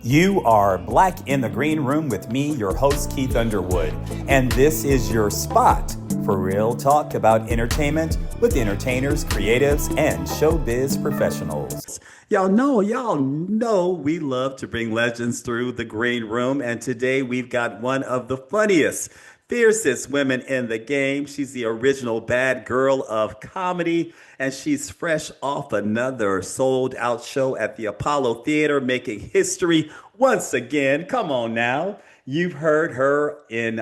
You are Black in the Green Room with me, your host, Keith Underwood. And this is your spot for real talk about entertainment with entertainers, creatives, and showbiz professionals. Y'all know we love to bring legends through the green room. And today we've got one of the funniest, fiercest women in the game. She's the original bad girl of comedy, and she's fresh off another sold out show at the Apollo Theater, making history once again. Come on now. You've heard her in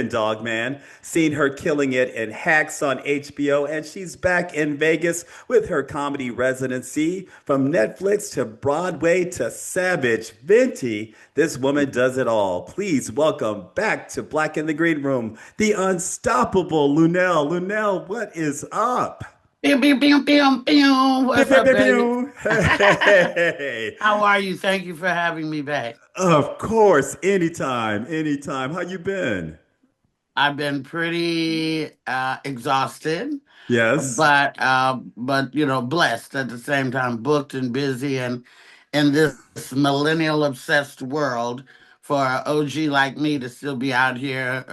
Dog Man, seen her killing it in Hacks on HBO, and she's back in Vegas with her comedy residency. From Netflix to Broadway to Savage Fenty, this woman does it all. Please welcome back to Black in the Green Room, the unstoppable Luenell. Luenell, what is up? Pew, pew, pew, pew, pew. Pew, What's pew, up, pew, baby? pew. Hey. How are you? Thank you for having me back. Of course, anytime, anytime. How you been? I've been pretty exhausted, Yes. but blessed at the same time, booked and busy, and in this millennial obsessed world, for an OG like me to still be out here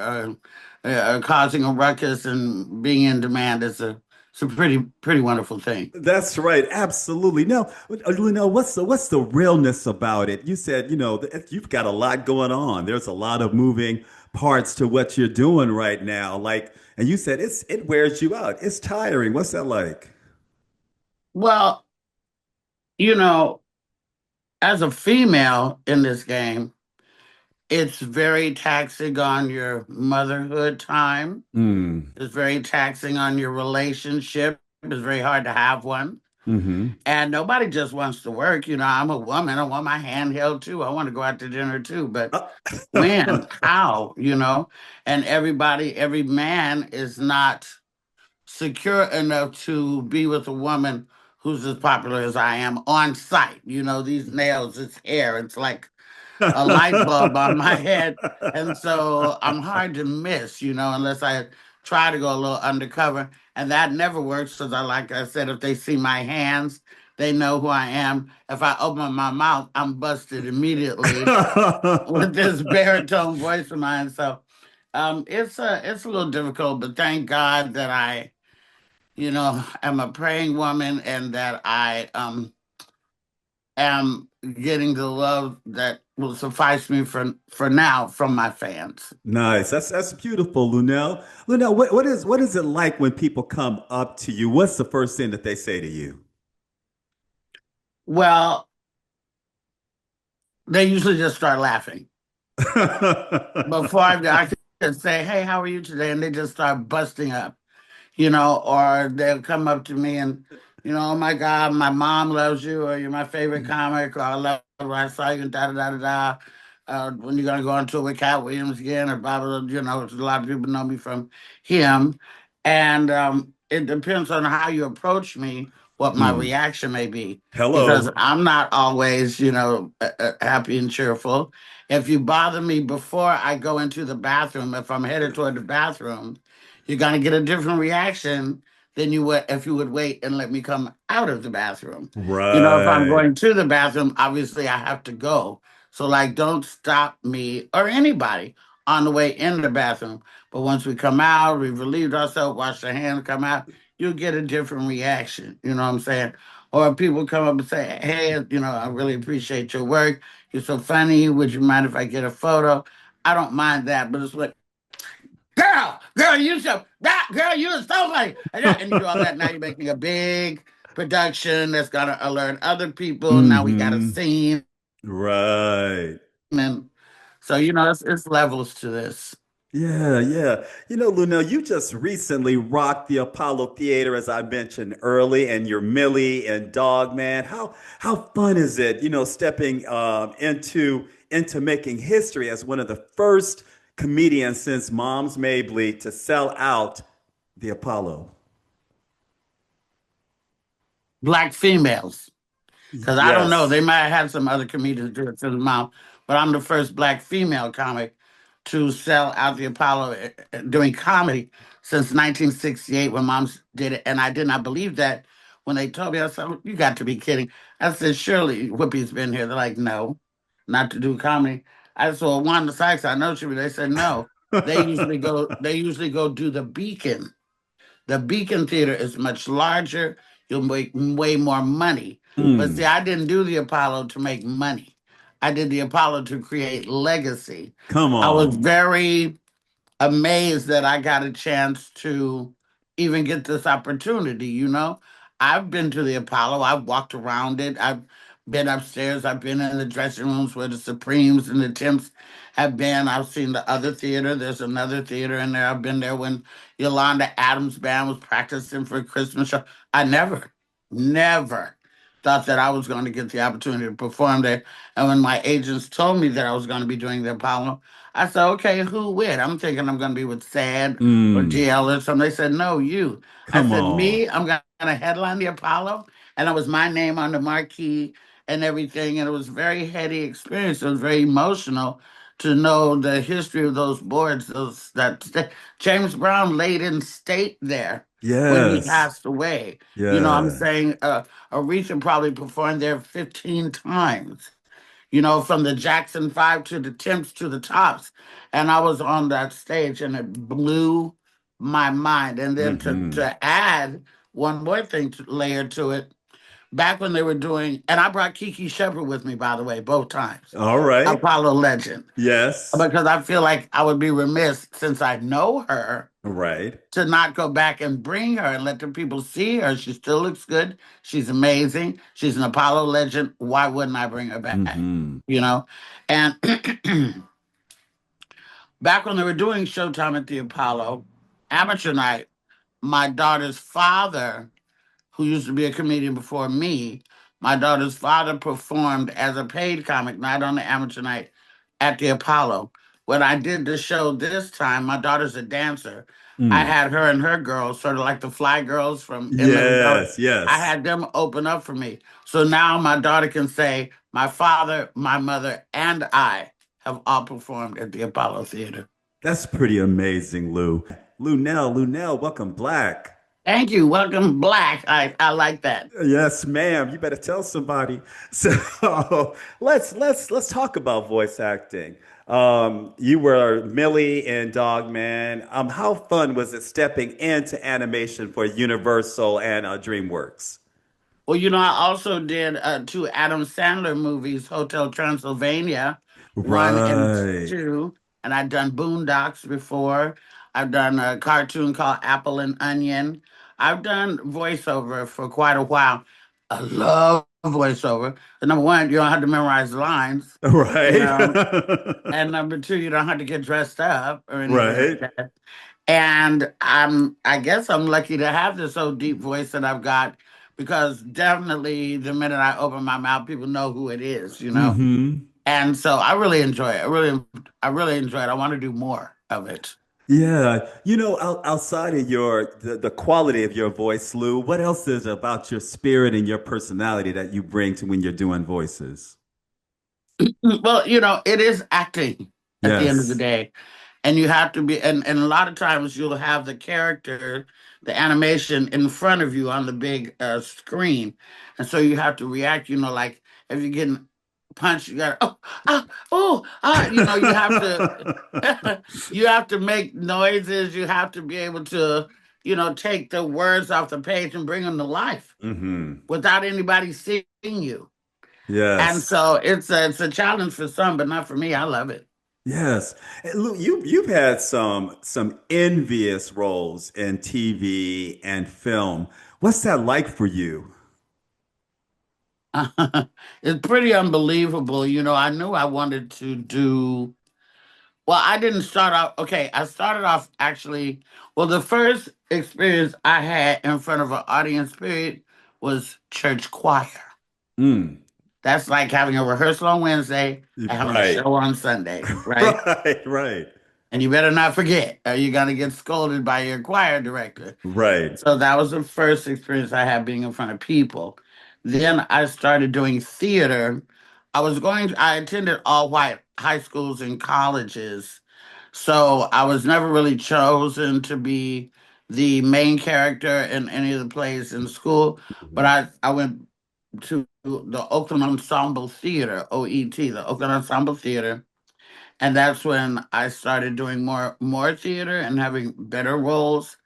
causing a ruckus and being in demand is a pretty wonderful thing. That's right. Absolutely. No, Lino, what's the realness about it? You said, you've got a lot going on. There's a lot of moving parts to what you're doing right now. And you said it wears you out. It's tiring. What's that like? Well, you know, as a female in this game, it's very taxing on your motherhood time. Mm. It's very taxing on your relationship. It's very hard to have one. Mm-hmm. And nobody just wants to work. I'm a woman. I want my hand held too. I want to go out to dinner too. But when, how, and every man is not secure enough to be with a woman who's as popular as I am on site. These nails, this hair, it's like a light bulb on my head. And so I'm hard to miss, unless I try to go a little undercover. And that never works because like I said, if they see my hands, they know who I am. If I open my mouth, I'm busted immediately with this baritone voice of mine. So it's a little difficult, but thank God that I, am a praying woman and that I am getting the love that will suffice me for now from my fans. Nice. That's beautiful, Lunel. Lunel, what is it like when people come up to you? What's the first thing that they say to you? Well, they usually just start laughing. Before I can say, "Hey, how are you today?" and they just start busting up, or they'll come up to me and, "Oh my God, my mom loves you," or "You're my favorite comic," or "I love you, I saw you," da da da da da. When you're gonna go on tour with Cat Williams again, or blah blah, a lot of people know me from him, and it depends on how you approach me, what my Mm. reaction may be, because Hello. I'm not always, happy and cheerful. If you bother me before I go into the bathroom, if I'm headed toward the bathroom, you're gonna get a different reaction than you would if you would wait and let me come out of the bathroom. If I'm Right. going to the bathroom, obviously I have to go. So, like, don't stop me or anybody on the way in the bathroom. But once we come out, we've relieved ourselves, washed our hands, come out, you'll get a different reaction. You know what I'm saying? Or people come up and say, "Hey, I really appreciate your work. You're so funny. Would you mind if I get a photo?" I don't mind that, but it's like, girl, you so that girl, you are so funny. And you do all that. Now you're making a big production that's gonna alert other people. Now we got a Mm-hmm. scene. Right. And so, it's levels to this. Yeah, yeah. Lunel, you just recently rocked the Apollo Theater, as I mentioned early, and your Millie and Dog Man. How fun is it, stepping into making history as one of the first comedians since Moms Mabley to sell out the Apollo? Black females. Because I don't know, Yes. they might have had some other comedians do it to the mouth, but I'm the first Black female comic to sell out the Apollo doing comedy since 1968 when Moms did it. And I did not believe that when they told me, I said, "You got to be kidding." I said, "Surely Whoopi's been here." They're like, "No, not to do comedy." I said, "Well, Wanda Sykes, I know she," but they said, "No." They usually go do the Beacon. The Beacon Theater is much larger. You'll make way more money. But see, Mm, I didn't do the Apollo to make money. I did the Apollo to create legacy. come I was on. very amazed that I got a chance to even get this opportunity. I've been to the Apollo, I've walked around it, I've been upstairs, I've been in the dressing rooms where the Supremes and the Temps have been. I've seen the other theater. There's another theater in there. I've been there when Yolanda Adams Band was practicing for a Christmas show. I never thought that I was going to get the opportunity to perform there. And when my agents told me that I was going to be doing the Apollo, I said, "Okay, who with?" I'm thinking I'm going to be with Sad or Mm, DL or something. They said, "No, you." I come said, on. "Me? I'm going to headline the Apollo." And it was my name on the marquee and everything. And it was a very heady experience. It was very emotional to know the history of those boards. James Brown laid in state there when he Yes. passed away. I'm Yeah. saying Aretha probably performed there 15 times, from the Jackson 5 to the Temps to the Tops. And I was on that stage and it blew my mind. And then to, Hmm. to add one more thing layer to it, back when they were doing, and I brought Kiki Shepard with me, by the way, both times, All right. Apollo Legend, Yes. because I feel like I would be remiss since I know her Right. to not go back and bring her and let the people see her. She still looks good. She's amazing. She's an Apollo legend. Why wouldn't I bring her back? Hmm. You know? And back when they were doing Showtime at the Apollo, amateur night, my daughter's father, who used to be a comedian before me, my daughter's father performed as a paid comic night on the amateur night at the Apollo. When I did the show this time, my daughter's a dancer. I Mm. had her and her girls, sort of like the Fly Girls from In Living Color. Yes. I Yes. had them open up for me. So now my daughter can say, my father, my mother, and I have all performed at the Apollo Theater. That's pretty amazing, Lou. Luenell, welcome black. Thank you. Welcome, Black. I like that. Yes, ma'am. You better tell somebody. So let's talk about voice acting. You were Millie in Dogman. How fun was it stepping into animation for Universal and DreamWorks? Well, I also did two Adam Sandler movies, Hotel Transylvania, one and Right. two, and I've done Boondocks before. I've done a cartoon called Apple and Onion. I've done voiceover for quite a while. I love voiceover. Number one, you don't have to memorize lines, you Right. know, and number two, you don't have to get dressed up or anything like Right. that. And I guess I'm lucky to have this so deep voice that I've got, because definitely the minute I open my mouth, people know who it is. Hmm. And so I really enjoy it. I really enjoy it. I want to do more of it. Yeah, outside of the quality of your voice, Lou, what else is about your spirit and your personality that you bring to when you're doing voices? Well, it is acting at the end of the Yes. day. And you have to be, and a lot of times you'll have the character, the animation in front of you on the big screen. And so you have to react, like if you're getting punched, you got to, you have to, you have to make noises. You have to be able to, take the words off the page and bring them to life Hmm. without anybody seeing you. And Yes. so it's a challenge for some, but not for me. I love it. Yes. And Lou, you've had some envious roles in TV and film. What's that like for you? It's pretty unbelievable. I knew I wanted to do, well, I didn't start off, okay, I started off actually, well, the first experience I had in front of an audience, period, was church choir. Mm. That's like having a rehearsal on Wednesday and having a Right. show on Sunday, right? Right, right, And you better not forget, or you're going to get scolded by your choir director. right. So that was the first experience I had being in front of people. Then I started doing theater. I attended all white high schools and colleges. So I was never really chosen to be the main character in any of the plays in school, but Mhm. I went to the Oakland Ensemble Theater, OET, the Oakland Ensemble Theater, and that's when I started doing more theater and having better roles.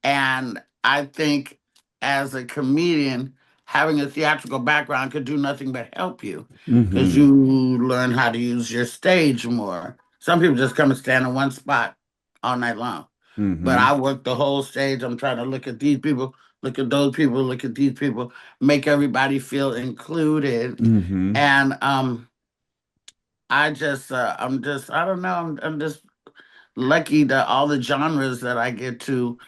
And I think as a comedian, having a theatrical background could do nothing but help you because Mhm. you learn how to use your stage more. Some people just come and stand in one spot all night long. But Mhm. I work the whole stage. I'm trying to look at these people, look at those people, look at these people, make everybody feel included. Mhm. And I'm just, I don't know, I'm just lucky that all the genres that I get to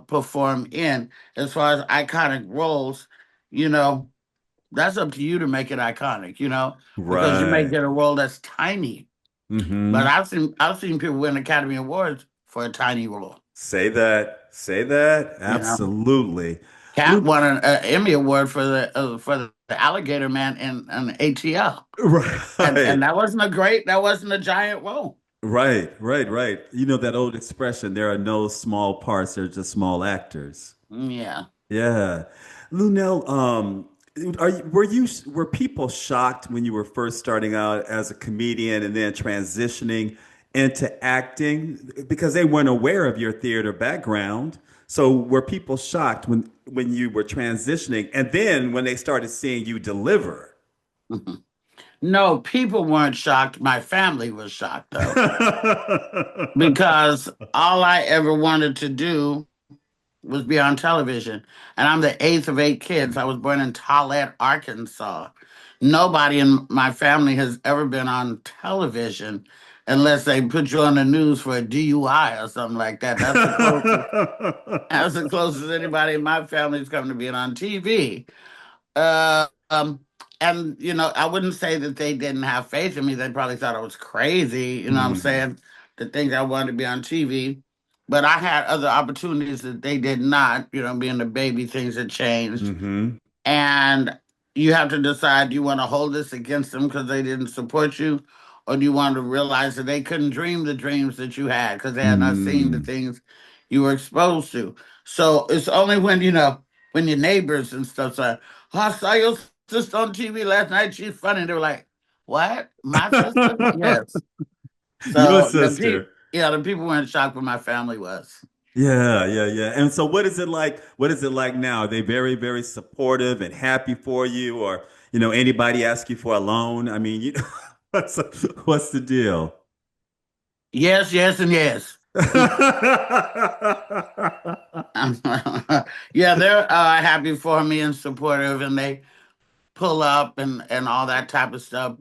perform in. As far as iconic roles, you know, that's up to you to make it iconic, because you may Right. get a role that's tiny. But Mhm. I've seen people win Academy Awards for a tiny role. Say that. Say that. You know, Absolutely. Cat Lu- won an Emmy Award for the Alligator Man in an ATL, and Right. that wasn't a giant role. Right. Right. Right. You know that old expression, there are no small parts, they're just small actors. Yeah. Yeah. Lunel, were people shocked when you were first starting out as a comedian and then transitioning into acting because they weren't aware of your theater background? So were people shocked when you were transitioning and then when they started seeing you deliver? No, people weren't shocked. My family was shocked though, because all I ever wanted to do was be on television. And I'm the eighth of eight kids. I was born in Tollet, Arkansas. Nobody in my family has ever been on television unless they put you on the news for a DUI or something like that. That's the closest. That's the closest anybody in my family's come to being on TV. Uh, um, and I wouldn't say that they didn't have faith in me. They probably thought I was crazy. You know what I'm Mm, saying? To think I wanted to be on TV, but I had other opportunities that they did not. Being a baby, things had changed, hmm and you have to decide: do you want to hold this against them because they didn't support you, or do you want to realize that they couldn't dream the dreams that you had because they had not seen the mm. things you were exposed to? So it's only when your neighbors and stuff say, "Oh, I saw your sister on TV last night. She's funny." They were like, "What? My sister?" Yes. Your So sister. the people weren't shocked, but my family was. Yeah, yeah, yeah. And so what is it like? What is it like now? Are they very, very supportive and happy for you? Or, anybody ask you for a loan? I mean, what's what's the deal? Yes, yes, and yes. Yeah, they're happy for me and supportive, and they pull up and all that type of stuff.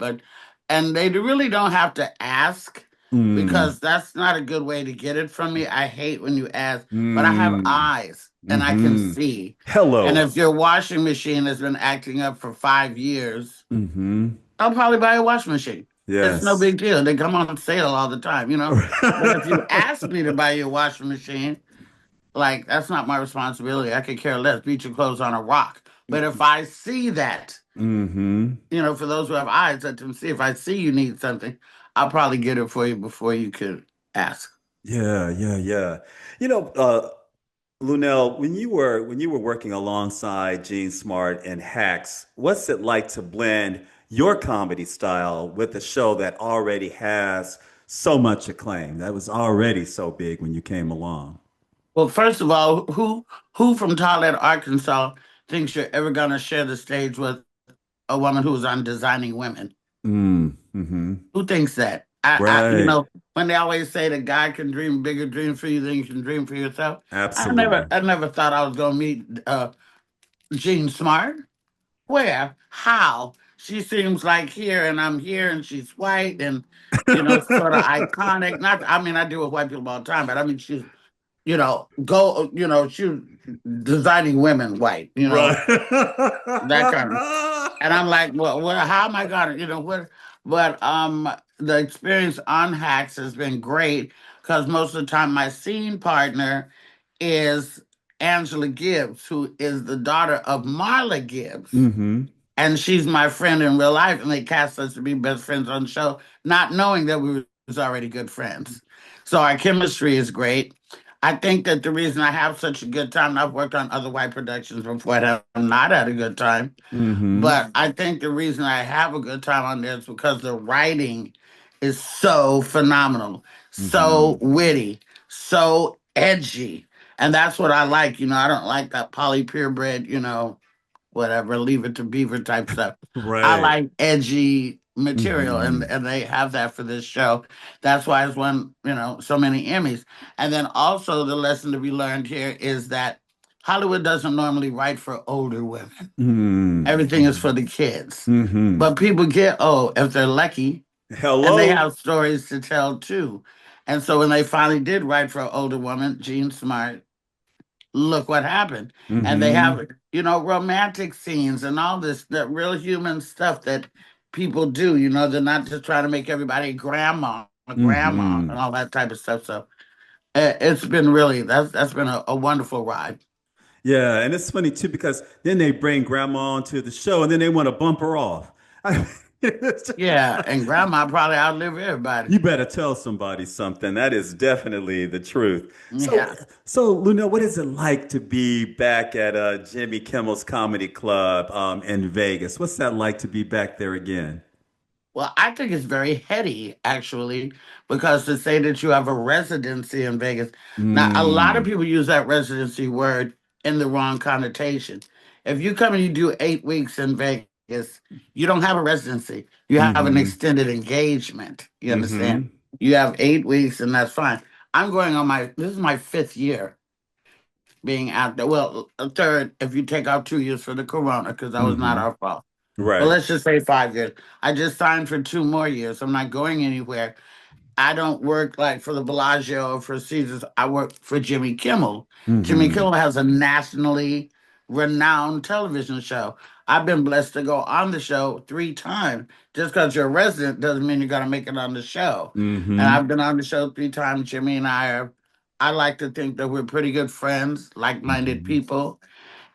And they really don't have to ask Mm, because that's not a good way to get it from me. I hate when you ask, but I have mm, eyes and I can mm-hmm. see. And Hello. if your washing machine has been acting up for 5 years, Mm-hmm. I'll probably buy a washing machine. It's no Yes. big deal. They come on sale all the time. But if you ask me to buy you a washing machine, like, that's not my responsibility. I could care less. Beat your clothes on a rock. But if I see that, Mm-hmm. for those who have eyes, let them see. If I see you need something, I'll probably get it for you before you could ask. Yeah, yeah, yeah. You know, uh, Lunel, when you were working alongside Gene Smart and Hacks, what's it like to blend your comedy style with a show that already has so much acclaim, that was already so big when you came along? Well, first of all, who from Tolland, Arkansas, thinks you're ever gonna share the stage with a woman who's on Designing Women? Mm-hmm. Who thinks that? Right. When they always say that God can dream bigger dreams for you than you can dream for yourself. Absolutely. I never thought I was gonna meet Jean Smart. Where? How? She seems like here and I'm here and she's white and sort of iconic. Not I mean I deal with white people all the time, but I mean she's she's designing women white, that kind of. Right. And I'm like, well, how am I gonna, what? But the experience on Hacks has been great because most of the time my scene partner is Angela Gibbs, who is the daughter of Marla Gibbs, hmm and she's my friend in real life, and they cast us to be best friends on the show, not knowing that we was already good friends. So our chemistry is great. I think that the reason I have such a good time, I've worked on other white productions before and have not had a good time, Mm-hmm. but I think the reason I have a good time on there is because the writing is so phenomenal, Mm-hmm. so witty, so edgy. And that's what I like. I don't like that poly purebred, whatever, leave it to beaver type stuff. I Right. like edgy material, and, Mm-hmm. and they have that for this show. That's why it's won, so many Emmys. And then also the lesson to be learned here is that Hollywood doesn't normally write for older women. Everything is Mm-hmm. for the kids. Mm-hmm. But people get old if they're lucky, and they Hello. have stories to tell too. And so when they finally did write for an older woman, Jean Smart, look what happened. And they Mm-hmm. have, romantic scenes and all this, that real human stuff that people do. They're not just trying to make everybody grandma, Mm-hmm. and all that type of stuff. So it's been really, that's been a wonderful ride. Yeah, and it's funny too because then they bring grandma onto the show and then they want to bump her off. It's just Yeah, like, and grandma probably outlive everybody. you better tell somebody something. That is definitely the truth. So, Yeah. so Luna, what is it like to be back at Jimmy Kimmel's Comedy Club in Vegas? What's that like to be back there again? Well, I think it's very heady, actually, because to say that you have a residency in Vegas. Now, a lot of Mm, people use that residency word in the wrong connotation. If you come and you do 8 weeks in Vegas, you don't have a residency. You have an mm-hmm, extended engagement. You understand? mm-hmm, You have 8 weeks, and that's fine. I'm going on this is my fifth year being out there. Well, a third if you take out 2 years for the corona, because that was not mm-hmm. our fault. But Right. let's just say 5 years. I just signed for 2 more years. I'm not going anywhere. I don't work like for the Bellagio or for Caesars. I work for Jimmy Kimmel. Jimmy Mm-hmm. Kimmel has a nationally renowned television show. I've been blessed to go on the show 3 times. Just because you're a resident doesn't mean you're going to make it on the show. And Mm-hmm. I've been on the show 3 times. Jimmy and I are, I like to think that we're pretty good friends, like minded Mm-hmm. people.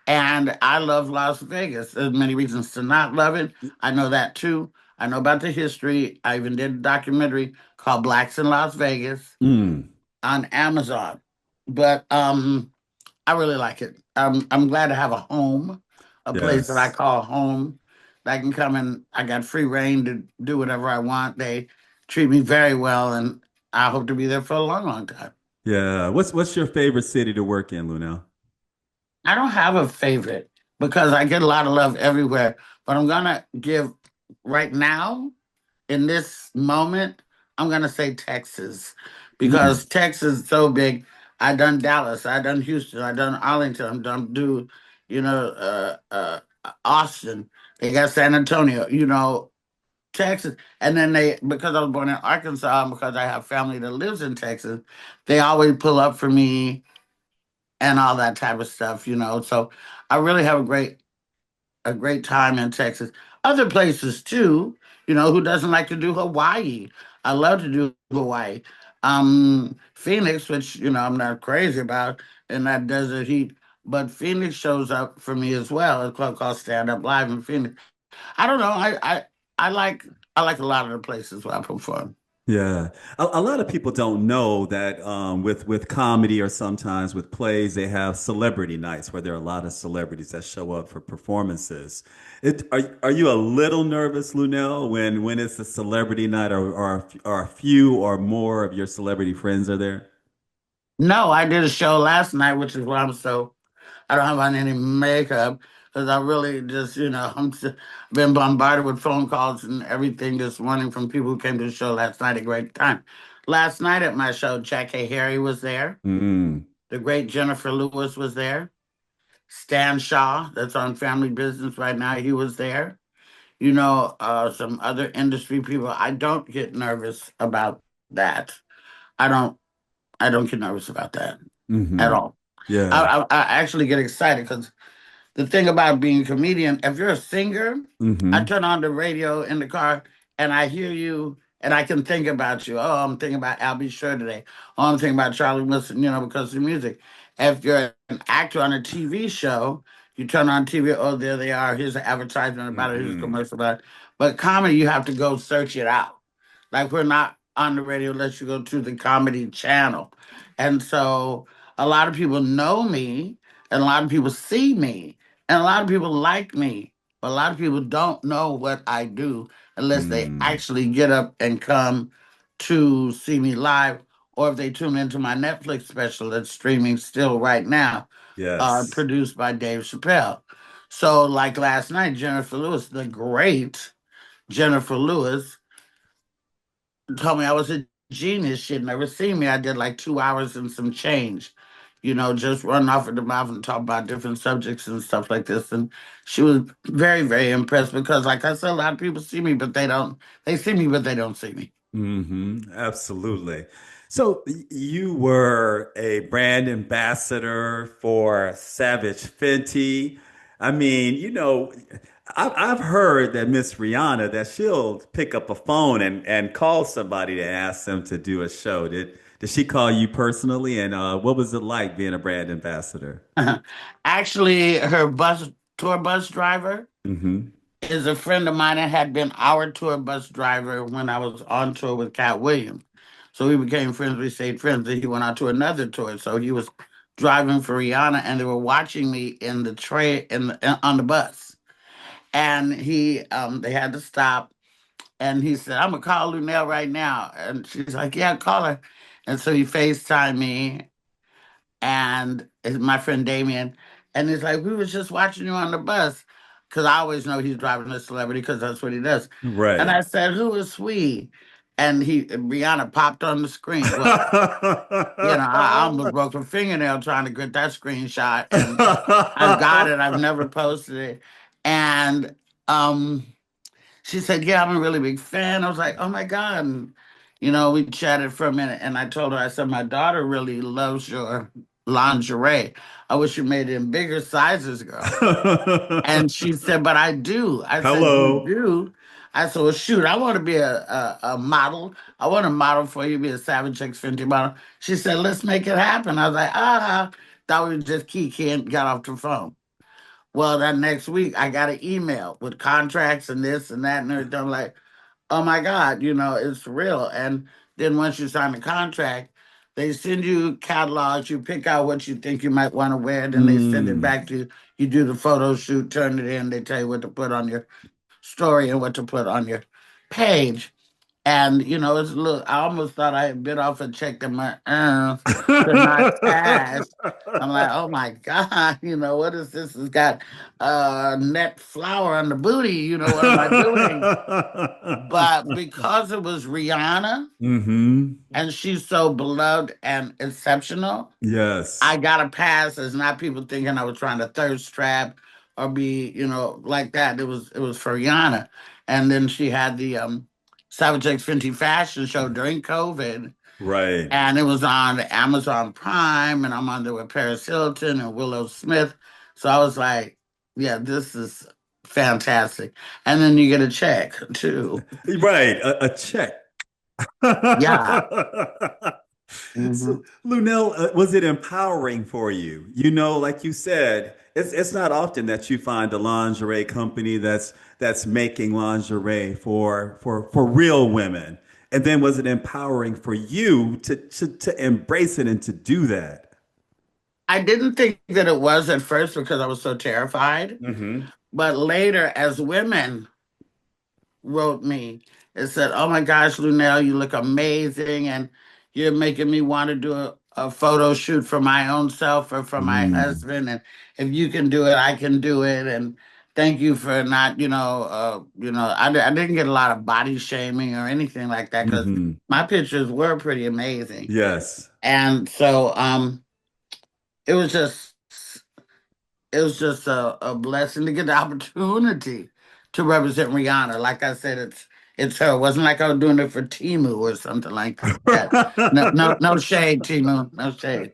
And I love Las Vegas. There's many reasons to not love it. I know that too. I know about the history. I even did a documentary called Blacks in Las Vegas Mm. on Amazon. But I really like it. I'm glad to have a home, a place that I Yes. call home. That I can come and I got free reign to do whatever I want. They treat me very well, and I hope to be there for a long, long time. Yeah. What's your favorite city to work in, Lunel? I don't have a favorite because I get a lot of love everywhere. But I'm gonna give right now, in this moment, I'm gonna say Texas Mm. because Texas is so big. I done Dallas, I done Houston, I done Arlington, I done Austin. They got San Antonio, Texas, and then because I was born in Arkansas and because I have family that lives in Texas, they always pull up for me and all that type of stuff. So I really have a great time in Texas. Other places too, who doesn't like to do Hawaii? I love to do Hawaii. Phoenix, which I'm not crazy about in that desert heat, but Phoenix shows up for me as well. A club called Stand Up Live in Phoenix. I don't know. I like I like a lot of the places where I perform. Yeah. A lot of people don't know that with comedy or sometimes with plays, they have celebrity nights where there are a lot of celebrities that show up for performances. Are you a little nervous, Lunel, when it's a celebrity night or a few or more of your celebrity friends are there? No, I did a show last night, which is why I don't have on any makeup because I really just, been bombarded with phone calls and everything this morning from people who came to the show last night. A great time. Last night at my show, Jack A. Harry was there. Mm. The great Jennifer Lewis was there. Stan Shaw, that's on Family Business right now, he was there. Some other industry people. I don't get nervous about that. I don't. I don't get nervous about that at Hmm. all. Yeah. I actually get excited because the thing about being a comedian, if you're a singer, I Hmm. turn on the radio in the car and I hear you and I can think about you. Oh, I'm thinking about Al B. Sure today. Oh, I'm thinking about Charlie Wilson, because of the music. If you're an actor on a TV show, you turn on TV, oh, there they are. Here's an advertisement about it, here's a Hmm. commercial about it. But comedy, you have to go search it out. Like we're not on the radio unless you go to the comedy channel. And so a lot of people know me, and a lot of people see me, and a lot of people like me. But a lot of people don't know what I do unless they Mm, actually get up and come to see me live, or if they tune into my Netflix special that's streaming still right now, yes. produced by Dave Chappelle. So, like last night, Jennifer Lewis, the great Jennifer Lewis, told me I was a genius. She'd never seen me. I did like 2 hours and some change, just run off at the mouth and talk about different subjects and stuff like this. And she was very, very impressed because, like I said, a lot of people see me, but they don't. They see me, but they don't see me. Absolutely. So you were a brand ambassador for Savage Fenty. I mean, I've heard that Miss Rihanna that she'll pick up a phone and call somebody to ask them to do a show. Did she call you personally? And what was it like being a brand ambassador? Actually, her tour bus driver Hmm. is a friend of mine and had been our tour bus driver when I was on tour with Cat Williams. So we became friends. We stayed friends. Then he went out to another tour. So he was driving for Rihanna, and they were watching me in the tray on the bus. And they had to stop. And he said, "I'm gonna call Luenell right now." And she's like, "Yeah, call her." And so he FaceTimed me and it's my friend Damien, and he's like, "We was just watching you on the bus," because I always know he's driving a celebrity because that's what he does. And Right. I said, "Who is we?" And Rihanna popped on the screen. Well, I almost broke a fingernail trying to get that screenshot, and I've got it. I've never posted it, and um, she said, "Yeah, I'm a really big fan." I was like, "Oh my God." And, we chatted for a minute and I told her, I said, "My daughter really loves your lingerie. I wish you made it in bigger sizes, girl." And she said, "But I do." I said, "You Hello. do?" I said, "Well, shoot, I want to be a model. I want to model for you, be a Savage X Fenty model." She said, "Let's make it happen." I was like, thought we were just kiki and got off the phone. Well, that next week, I got an email with contracts and this and that and everything. I'm like, oh my God, it's real. And then once you sign the contract, they send you catalogs. You pick out what you think you might want to wear. Then they send it Mm. back to you. You do the photo shoot, turn it in. They tell you what to put on your story and what to put on your page. And it's a little. I almost thought I had bit off a check that my could not cash. I'm like, oh my God, what is this? It's got net flour on the booty. What am I doing? But because it was Rihanna Hmm. and she's so beloved and exceptional, I Yes. got a pass as not people thinking I was trying to thirst trap or be, like that. It was for Rihanna. And then she had the Savage X Fenty fashion show during COVID. Right. And it was on Amazon Prime, and I'm on there with Paris Hilton and Willow Smith. So I was like, yeah, this is fantastic. And then you get a check too. Right. A check. Yeah. So, Hmm. Lunel, was it empowering for you? Like you said, it's not often that you find a lingerie company that's making lingerie for real women. And then was it empowering for you to embrace it and to do that? I didn't think that it was at first because I was so terrified. Hmm. But later, as women wrote me and said, "Oh my gosh, Luenell, you look amazing, and you're making me want to do a photo shoot for my own self or for my Mm. husband. And if you can do it, I can do it. And thank you for not, I didn't get a lot of body shaming or anything like that because Hmm. my pictures were pretty amazing. Yes. And so it was just it was just a blessing to get the opportunity to represent Rihanna. Like I said, it's her. It wasn't like I was doing it for Timu or something like that. No, no, no shade, Timu. No shade.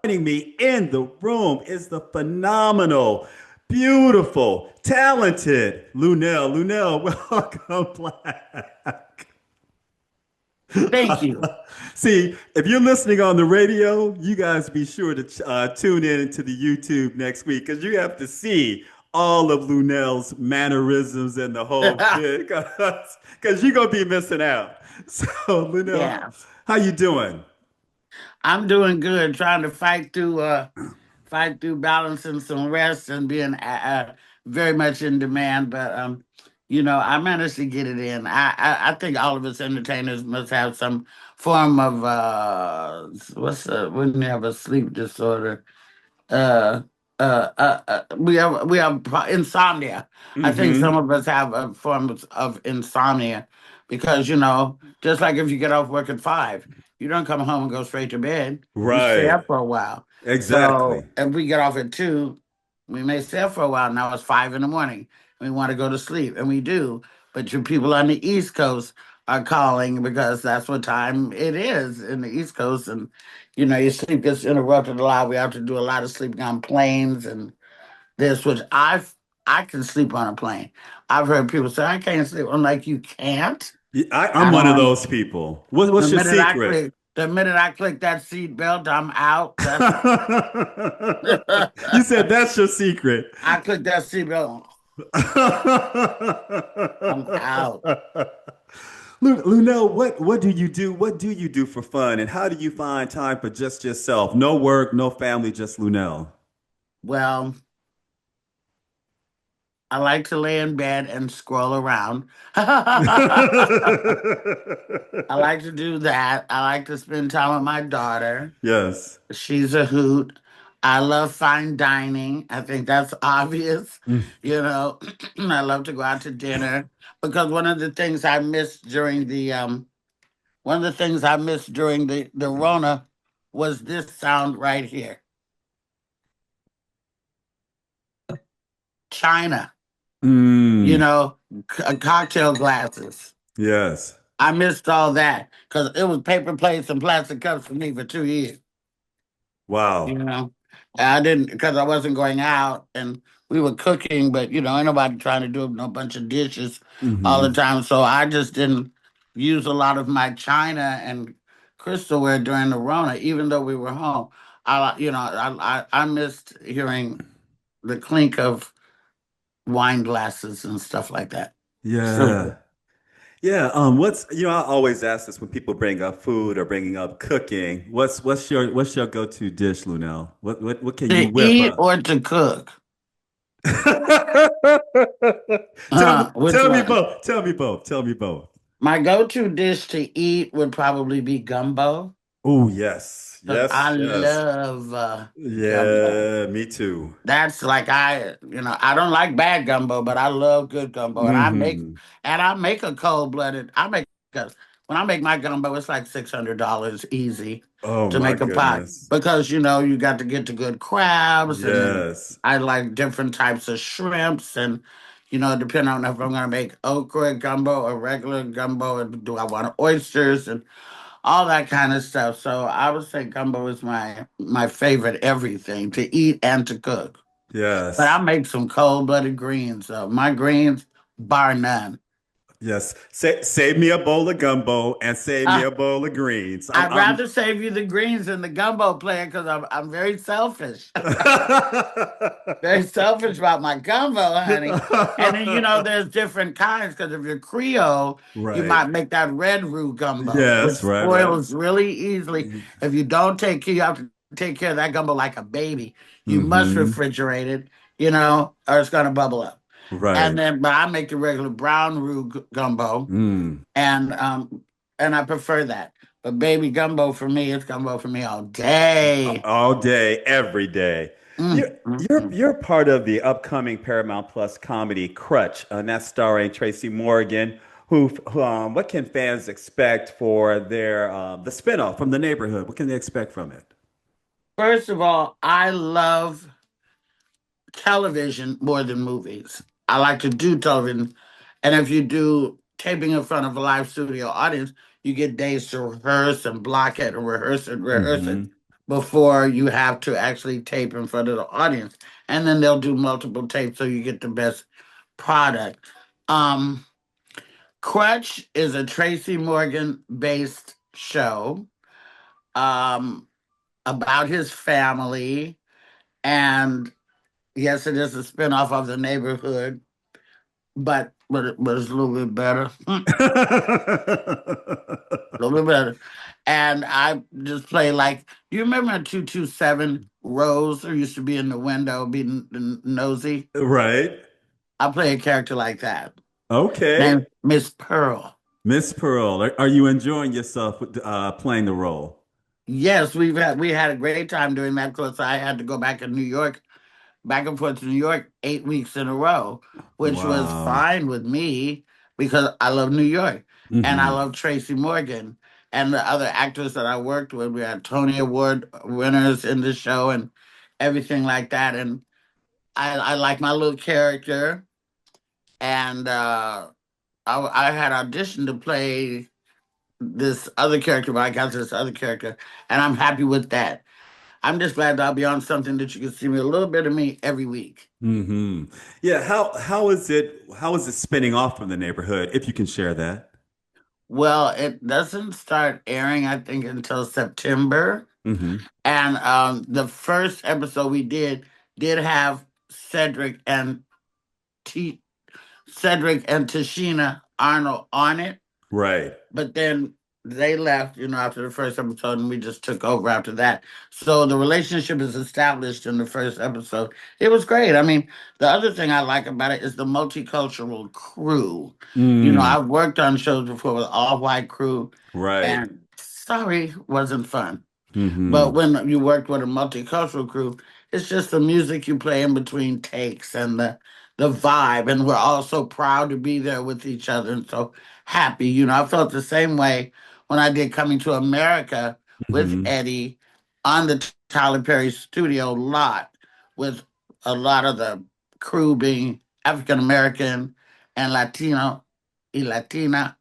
Joining me in the room is the phenomenal, beautiful, talented Lunel. Lunel, welcome back. Thank you. See, if you're listening on the radio, you guys be sure to tune in to the YouTube next week because you have to see all of Lunel's mannerisms and the whole bit because you're gonna be missing out. So, Lunel, Yeah. how you doing? I'm doing good, trying to fight through balancing some rest and being very much in demand. But I managed to get it in. I think all of us entertainers must have some form of when you have a sleep disorder. uh, we have insomnia. I think some Mm-hmm. of us have a form of insomnia because just like if you get off work at 5, you don't come home and go straight to bed. You stay Right. up for a while. So Exactly. if we get off at 2, we may stay up for a while. Now it's 5 in the morning. We want to go to sleep, and we do. But your people on the East Coast are calling because that's what time it is in the East Coast, and your sleep gets interrupted a lot. We have to do a lot of sleeping on planes and this, which I can sleep on a plane. I've heard people say I can't sleep. I'm like, you can't. Yeah, I'm I one of don't. those people. The What's your minute I secret? click, the minute I click that seat belt, I'm out. That's You said that's your secret. I click that seat belt, I'm out. Lunel, what do you do? What do you do for fun? And how do you find time for just yourself? No work, no family, just Lunel. Well, I like to lay in bed and scroll around. I like to do that. I like to spend time with my daughter. Yes. She's a hoot. I love fine dining. I think that's obvious. Mm. You know, I love to go out to dinner because one of the things I missed during the Rona was this sound right here. China, Mm. cocktail glasses. Yes. I missed all that because it was paper plates and plastic cups for me for 2 years. You Wow. know, I didn't because I wasn't going out and we were cooking, but ain't nobody trying to do no bunch of dishes all the Hmm. time. So I just didn't use a lot of my china and crystalware during the Rona, even though we were home. I missed hearing the clink of wine glasses and stuff like that. So Yeah. good. Yeah. I always ask this when people bring up food or bringing up cooking. What's your go-to dish, Lunel? What can you To whip eat up? or to cook? Tell me, Which tell me one? both. Tell me both. Tell me both. My go-to dish to eat would probably be gumbo. Oh, yes. 'Cause I Yes, yes. love gumbo. Yeah, me too. That's like I don't like bad gumbo, but I love good gumbo, and Hmm. I make a cold blooded. A, when I make my gumbo, it's like $600 easy Oh to my make a pot goodness. because you got to get the good crabs, and Yes. I like different types of shrimps, and depending on if I'm gonna make okra gumbo or regular gumbo, and do I want oysters and all that kind of stuff. So I would say gumbo is my favorite everything to eat and to cook. But I Yes. make some cold blooded greens. My greens, bar none. Yes. Save me a bowl of gumbo and save me Uh, a bowl of greens. I'd rather save you the greens than the gumbo player because I'm very selfish. Very selfish about my gumbo, honey. And then there's different kinds because if you're Creole, you Right. might make that red roux gumbo, which Yes, right, right. spoils really easily. If you don't take care, you have to take care of that gumbo like a baby. You must Hmm. refrigerate it, or it's gonna bubble up. And Right. then, but I make the regular brown roux gumbo, Mm. and I prefer that. But baby gumbo for me, it's gumbo for me all day. All day, every day. You're Mm, mm, you're mm. you're part of the upcoming Paramount Plus comedy Crutch, and that's starring Tracy Morgan. What can fans expect for their the spinoff from The Neighborhood? What can they expect from it? First of all, I love television more than movies. I like to do television. And if you do taping in front of a live studio audience, you get days to rehearse and block it and rehearse it Hmm. before you have to actually tape in front of the audience. And then they'll do multiple tapes so you get the best product. Um, Crutch is a Tracy Morgan based show um, about his family. And yes, it is a spinoff of The Neighborhood, but it's a little bit better. A little bit better. And I just play like, you remember 227 Rose, who used to be in the window, being nosy? Right. I play a character like that, Okay. named Miss Pearl. Miss Pearl, are you enjoying yourself with, playing the role? Yes, we had a great time doing that because I had to go back in New York, back and forth to New York 8 weeks in a row, which was Wow. fine with me because I love New York and I Hmm. love Tracy Morgan and the other actors that I worked with. We had Tony Award winners in the show and everything like that. And I like my little character. And I had auditioned to play this other character, but I got this other character, and I'm happy with that. I'm just glad that I'll be on something that you can see me a little bit of me every week. Hmm. Yeah, how is it spinning off from the neighborhood, if you can share that? Well, it doesn't start airing, I think, until September. Hmm. And the first episode we did have Cedric and T Cedric and Tashina Arnold on it. Right. But then they left, after the first episode, and we just took over after that. So the relationship is established in the first episode. It was great. I mean, the other thing I like about it is the multicultural crew. Mm, I've worked on shows before with all white crew, right. and sorry, wasn't fun. But Hmm. when you work with a multicultural crew, it's just the music you play in between takes and the vibe, and we're all so proud to be there with each other and so happy. I felt the same way when I did Coming to America with Hmm. Eddie on the Tyler Perry studio lot, with a lot of the crew being African American and Latino y Latina.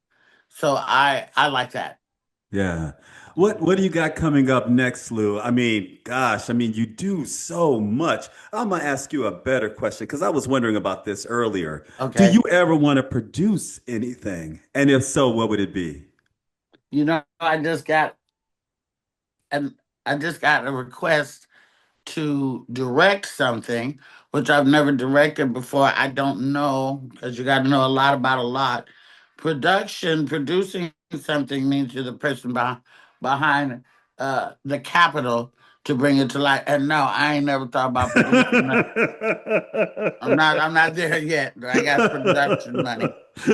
So I like that. Yeah. What do you got coming up next, Lou? I mean, gosh, I mean, you do so much. I'm gonna ask you a better question because I was wondering about this earlier. Do you Okay. ever want to produce anything? And if so, what would it be? And I just got a request to direct something, which I've never directed before. I don't know because you got to know a lot about a lot. Producing something means you're the person behind the capital to bring it to life. And no, I ain't never thought about producing nothing. I'm not there yet. I got production money.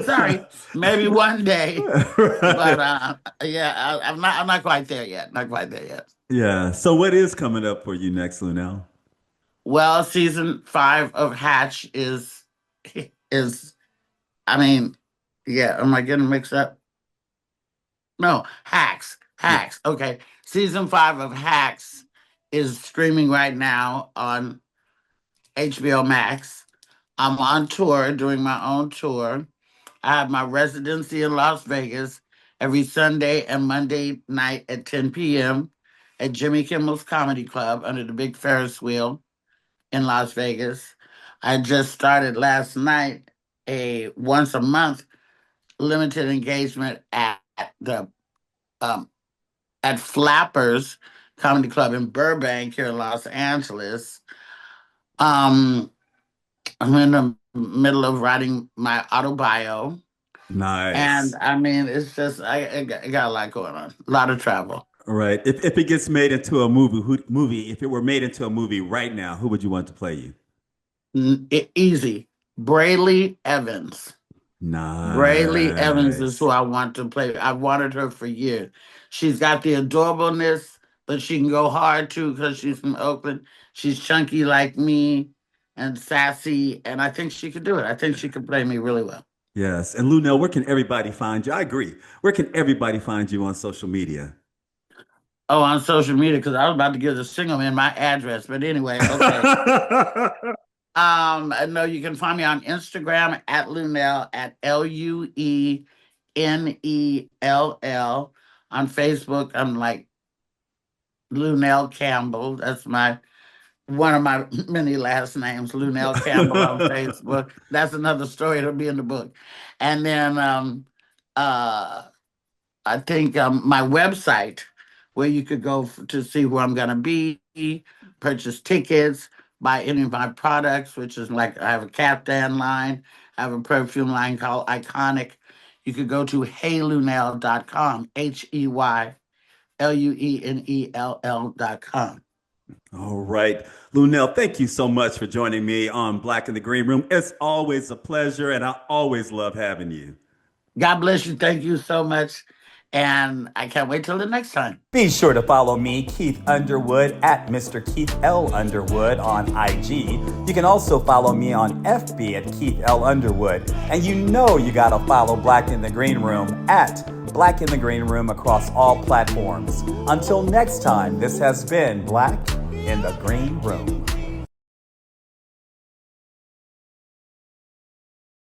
Sorry, maybe one day. But Right. yeah, I'm not quite there yet. Not quite there yet. Yeah. So what is coming up for you next, Lunel? Well, season 5 of Hatch is I mean, yeah, am I getting mixed up? No, Hacks. Yeah. Hacks. Okay. Season 5 of Hacks is streaming right now on HBO Max. I'm on tour, doing my own tour. I have my residency in Las Vegas every Sunday and Monday night at 10 p.m. at Jimmy Kimmel's Comedy Club under the big Ferris wheel in Las Vegas. I just started last night a once a month limited engagement the um, at Flappers Comedy Club in Burbank here in Los Angeles. Um, I'm in the middle of writing my autobio, and Nice. I mean, it's just I got a lot going on, a lot of travel. Right. If it gets made into a movie, if it were made into a movie right now, who would you want to play you? Easy, Brayley Evans. Brayley Evans is who Nice. I want to play. I've wanted her for years. She's got the adorableness, but she can go hard too because she's from Oakland. She's chunky like me and sassy, and I think she could do it. I think she could play me really well. Yes. And Lunel, where can everybody find you? I agree. Where can everybody find you on social media? Oh, on social media because I was about to give the single man my address, but anyway, okay. No, you can find me on Instagram at Luenell at Luenell. On Facebook, I'm like Luenell Campbell. That's my one of my many last names, Luenell Campbell on Facebook. That's another story. It'll be in the book. And then uh, I think my website, where you could go to see where I'm going to be, purchase tickets, buy any of my products, which is like I have a caftan line, I have a perfume line called Iconic. You could go to heylunell.com, HEY Luenell.com. All right. Luenell, thank you so much for joining me on Black in the Green Room. It's always a pleasure, and I always love having you. God bless you. Thank you so much. And I can't wait till the next time. Be sure to follow me, Keith Underwood, at Mr. Keith L. Underwood on IG. You can also follow me on FB at Keith L. Underwood. And you know you gotta follow Black in the Green Room at Black in the Green Room across all platforms. Until next time, this has been Black in the Green Room.